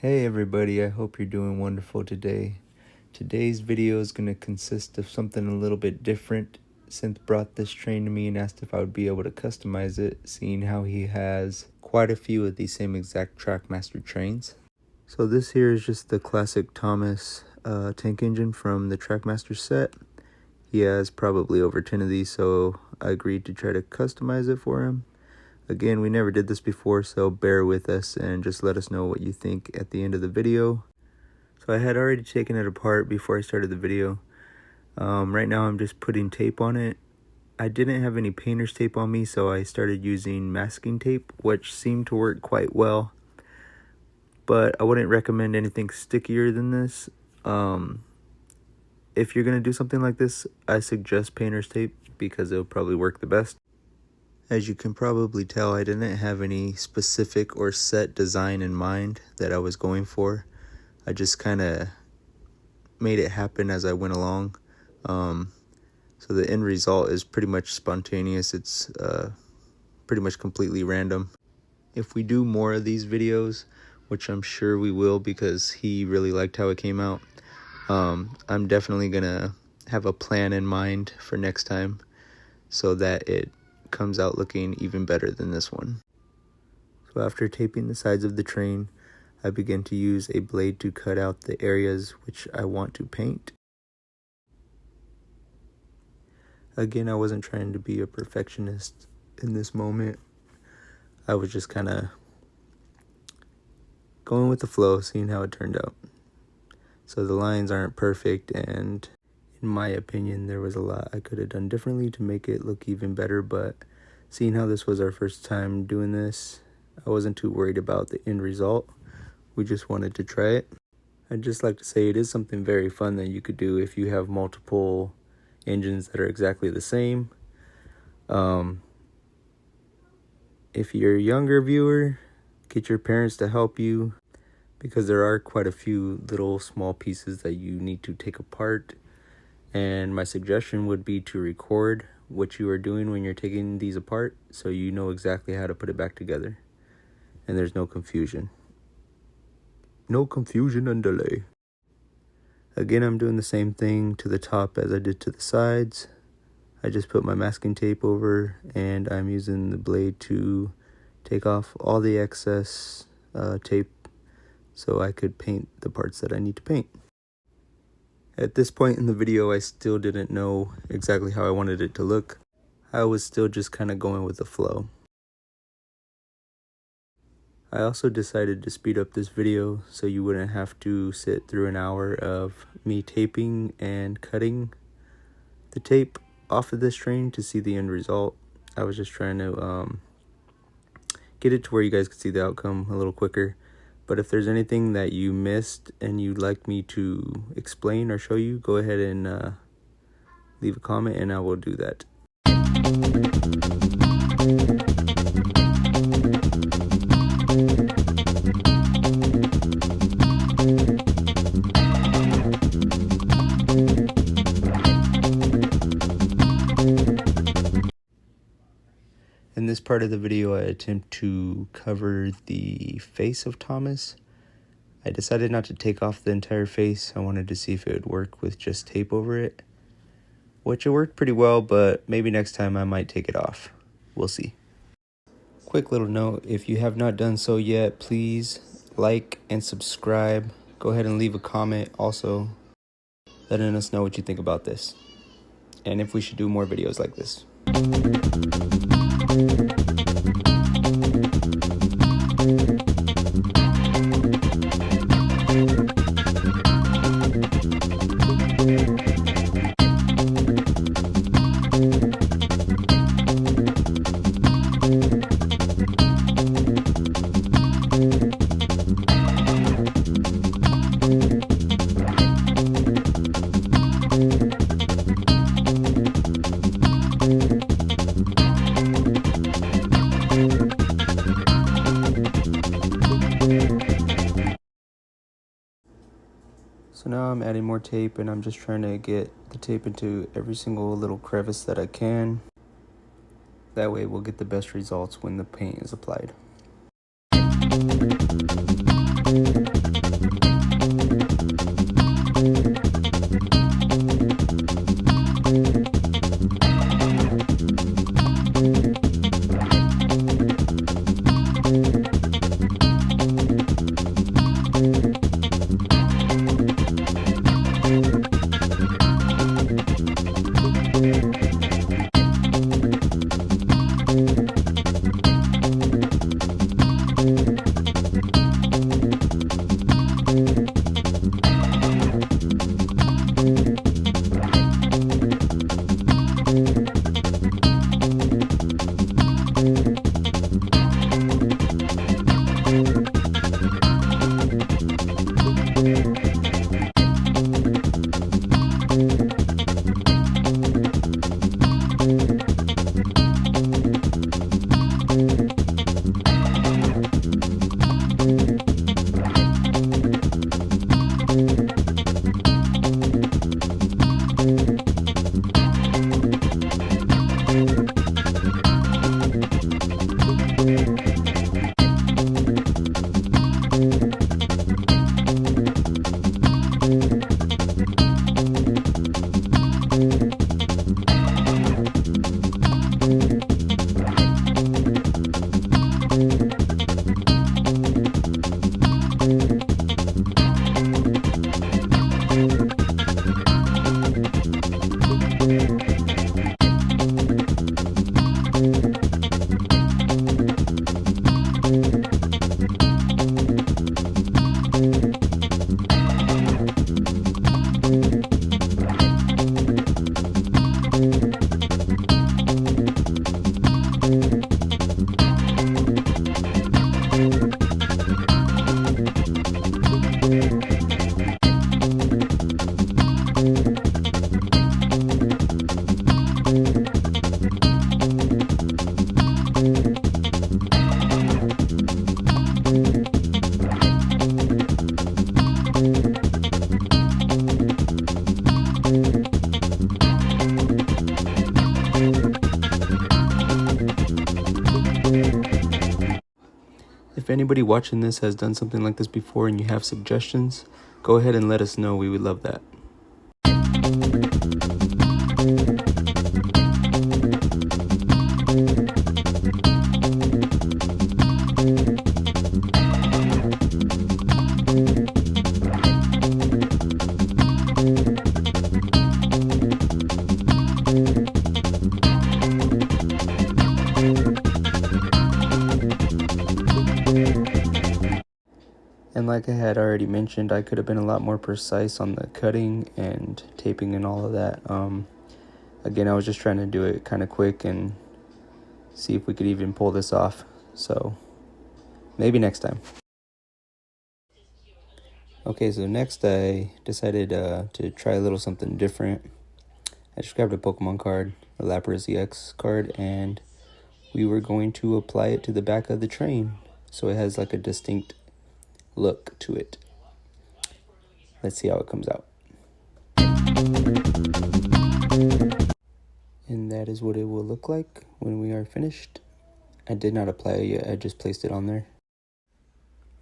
Hey everybody, I hope you're doing wonderful today. Today's video is going to consist of something a little bit different. Synth brought this train to me and asked if I would be able to customize it, seeing how he has quite a few of these same exact Trackmaster trains. So this here is just the classic Thomas tank engine from the Trackmaster set. He has probably over 10 of these, so I agreed to try to customize it for him. Again, we never did this before, so bear with us and just let us know what you think at the end of the video. So I had already taken it apart before I started the video. Right now I'm just putting tape on it. I didn't have any painter's tape on me, so I started using masking tape, which seemed to work quite well. But I wouldn't recommend anything stickier than this. If you're going to do something like this, I suggest painter's tape because it'll probably work the best. As you can probably tell, I didn't have any specific or set design in mind that I was going for. I just kind of made it happen as I went along. So the end result is pretty much spontaneous. It's pretty much completely random. If we do more of these videos, which I'm sure we will because he really liked how it came out, I'm definitely going to have a plan in mind for next time so that it comes out looking even better than this one. So after taping the sides of the train, I begin to use a blade to cut out the areas which I want to paint. Again, I wasn't trying to be a perfectionist in this moment. I was just kind of going with the flow, seeing how it turned out. So the lines aren't perfect, and in my opinion, there was a lot I could have done differently to make it look even better, but seeing how this was our first time doing this, I wasn't too worried about the end result. We just wanted to try it. I'd just like to say it is something very fun that you could do if you have multiple engines that are exactly the same. If you're a younger viewer, get your parents to help you because there are quite a few little small pieces that you need to take apart. And my suggestion would be to record what you are doing when you're taking these apart so you know exactly how to put it back together. And there's no confusion. No confusion and delay. Again, I'm doing the same thing to the top as I did to the sides. I just put my masking tape over and I'm using the blade to take off all the excess tape so I could paint the parts that I need to paint. At this point in the video, I still didn't know exactly how I wanted it to look. I was still just kind of going with the flow. I also decided to speed up this video so you wouldn't have to sit through an hour of me taping and cutting the tape off of this train to see the end result. I was just trying to get it to where you guys could see the outcome a little quicker. But if there's anything that you missed and you'd like me to explain or show you, go ahead and leave a comment and I will do that. In this part of the video, I attempt to cover the face of Thomas. I decided not to take off the entire face. I wanted to see if it would work with just tape over it, which it worked pretty well, but maybe next time I might take it off. We'll see. Quick little note, if you have not done so yet, please like and subscribe. Go ahead and leave a comment also letting us know what you think about this and if we should do more videos like this. So now I'm adding more tape and I'm just trying to get the tape into every single little crevice that I can. That way we'll get the best results when the paint is applied. If anybody watching this has done something like this before and you have suggestions, go ahead and let us know. We would love that. And like I had already mentioned, I could have been a lot more precise on the cutting and taping and all of that. Again, I was just trying to do it kind of quick and see if we could even pull this off. So maybe next time. Okay, so next I decided to try a little something different. I just grabbed a Pokemon card, a Lapras EX card, and we were going to apply it to the back of the train so it has like a distinct look to it. Let's see how it comes out. And that is what it will look like when we are finished. I did not apply it yet, I just placed it on there.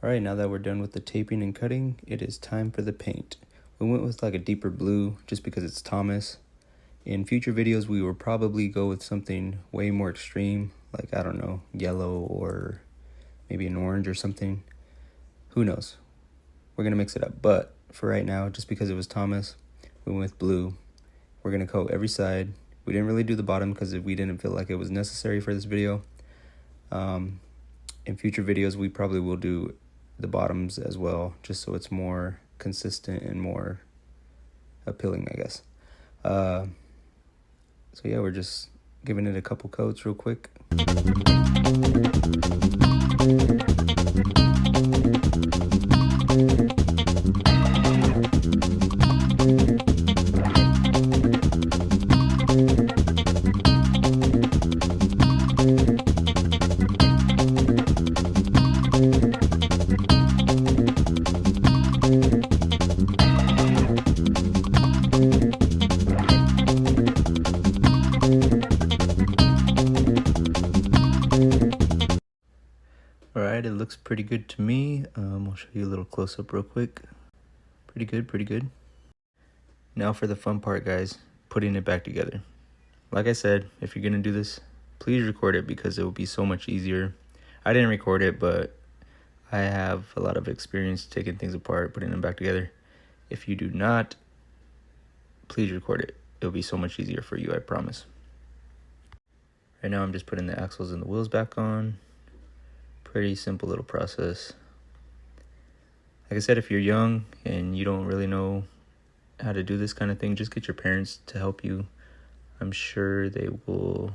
Alright, now that we're done with the taping and cutting, it is time for the paint. We went with like a deeper blue just because it's Thomas. In future videos, we will probably go with something way more extreme, like, I don't know, yellow or maybe an orange or something. Who knows? We're going to mix it up. But for right now, just because it was Thomas, we went with blue. We're going to coat every side. We didn't really do the bottom because we didn't feel like it was necessary for this video. In future videos, we probably will do the bottoms as well, just so it's more consistent and more appealing, I guess. So yeah, we're just giving it a couple coats real quick. Alright, it looks pretty good to me. I'll show you a little close-up real quick. Pretty good, pretty good. Now for the fun part, guys, putting it back together. Like I said, if you're gonna do this, please record it because it will be so much easier. I didn't record it, but I have a lot of experience taking things apart, putting them back together. If you do not, please record it. It'll be so much easier for you, I promise. Right now I'm just putting the axles and the wheels back on. Pretty simple little process. Like I said, if you're young and you don't really know how to do this kind of thing, just get your parents to help you. I'm sure they will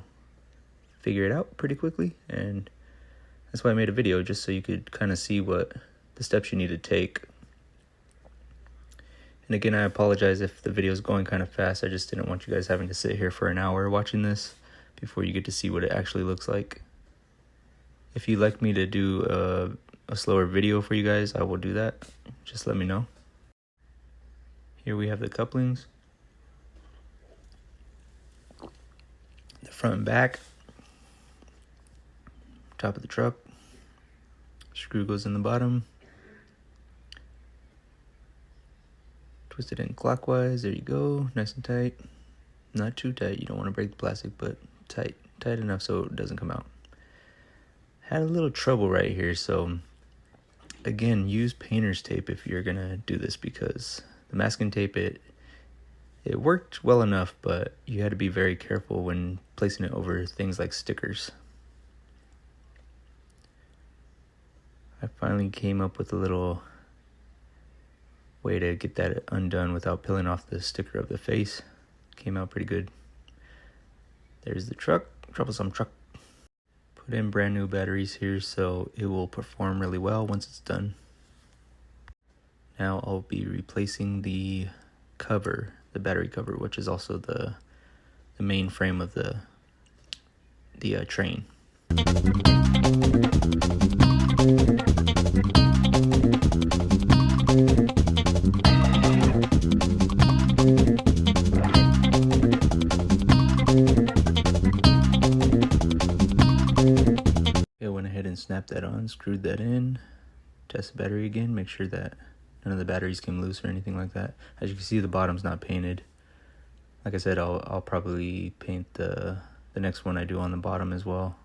figure it out pretty quickly, and that's why I made a video, just so you could kind of see what the steps you need to take. And again, I apologize if the video is going kind of fast. I just didn't want you guys having to sit here for an hour watching this before you get to see what it actually looks like. If you'd like me to do a slower video for you guys, I will do that. Just let me know. Here we have the couplings. The front and back. Top of the truck. Screw goes in the bottom. Twist it in clockwise. There you go. Nice and tight. Not too tight. You don't want to break the plastic, but tight. Tight enough so it doesn't come out. Had a little trouble right here, so again, use painter's tape if you're gonna do this, because the masking tape, it worked well enough, but you had to be very careful when placing it over things like stickers. I finally came up with a little way to get that undone without peeling off the sticker of the face. Came out pretty good. There's the truck, troublesome truck. Put in brand new batteries here so it will perform really well once it's done. Now I'll be replacing the cover, the battery cover, which is also the main frame of the train. and snapped that on, screwed that in, test the battery again, make sure that none of the batteries came loose or anything like that. As you can see, the bottom's not painted. Like I said, I'll probably paint the next one I do on the bottom as well,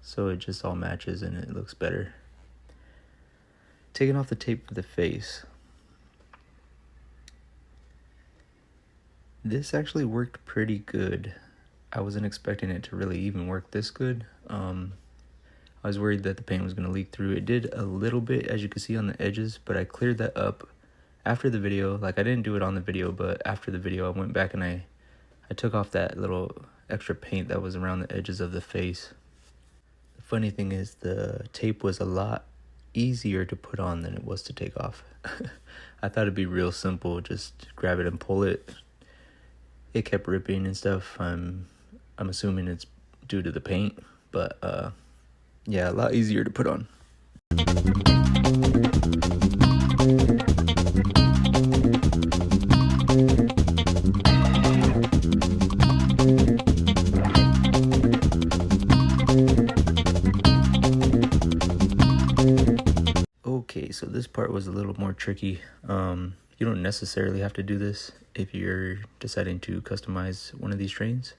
so it just all matches and it looks better. Taking off the tape for the face. This actually worked pretty good. I wasn't expecting it to really even work this good. I was worried that the paint was going to leak through. It did a little bit, as you can see on the edges, but I cleared that up after the video. Like, I didn't do it on the video, but after the video I went back and I took off that little extra paint that was around the edges of the face. The funny thing is, the tape was a lot easier to put on than it was to take off. I thought it'd be real simple, just grab it and pull it. It kept ripping and stuff. I'm assuming it's due to the paint, but yeah, a lot easier to put on. Okay, so this part was a little more tricky. You don't necessarily have to do this if you're deciding to customize one of these trains.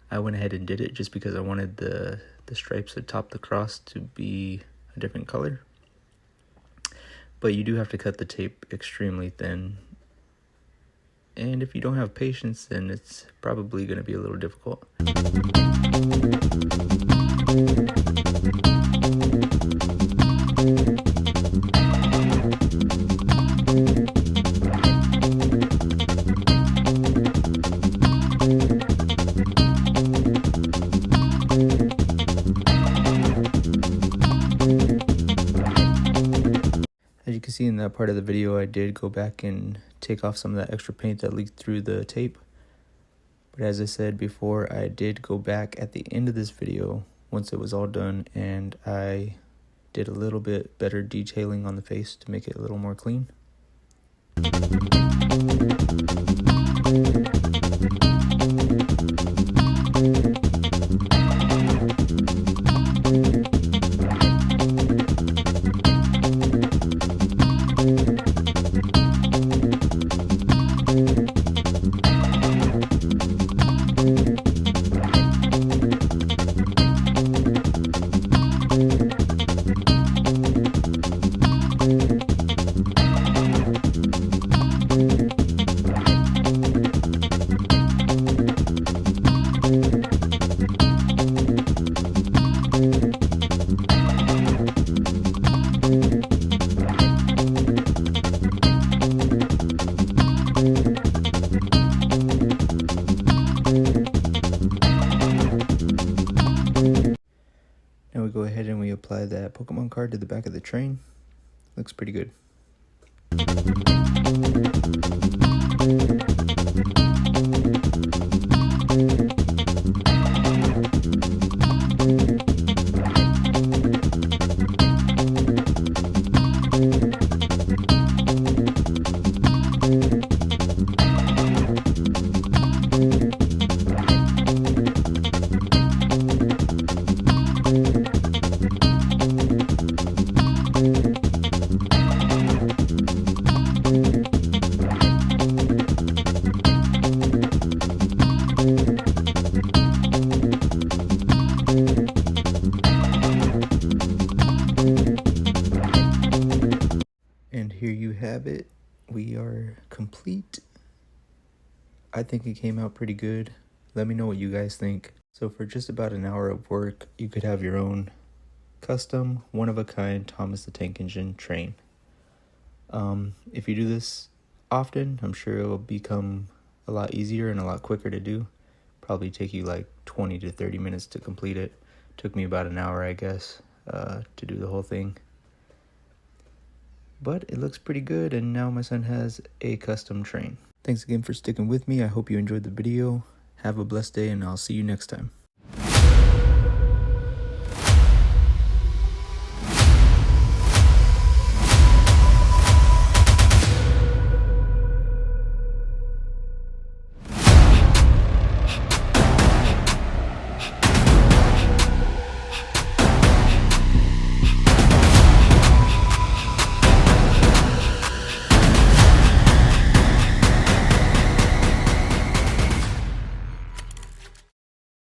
I went ahead and did it just because I wanted the stripes atop the cross to be a different color. But you do have to cut the tape extremely thin. And if you don't have patience, then it's probably going to be a little difficult. As you can see in that part of the video, I did go back and take off some of that extra paint that leaked through the tape. But as I said before, I did go back at the end of this video once it was all done, and I did a little bit better detailing on the face to make it a little more clean. Now we go ahead and we apply that Pokemon card to the back of the train. Looks pretty good. And here you have it. We are complete. I think it came out pretty good. Let me know what you guys think. So for just about an hour of work, you could have your own custom, one-of-a-kind Thomas the Tank Engine train. If you do this often, I'm sure it will become a lot easier and a lot quicker to do. Probably take you like 20 to 30 minutes to complete it. Took me about an hour, I guess, to do the whole thing. But it looks pretty good, and now my son has a custom train. Thanks again for sticking with me. I hope you enjoyed the video. Have a blessed day, and I'll see you next time.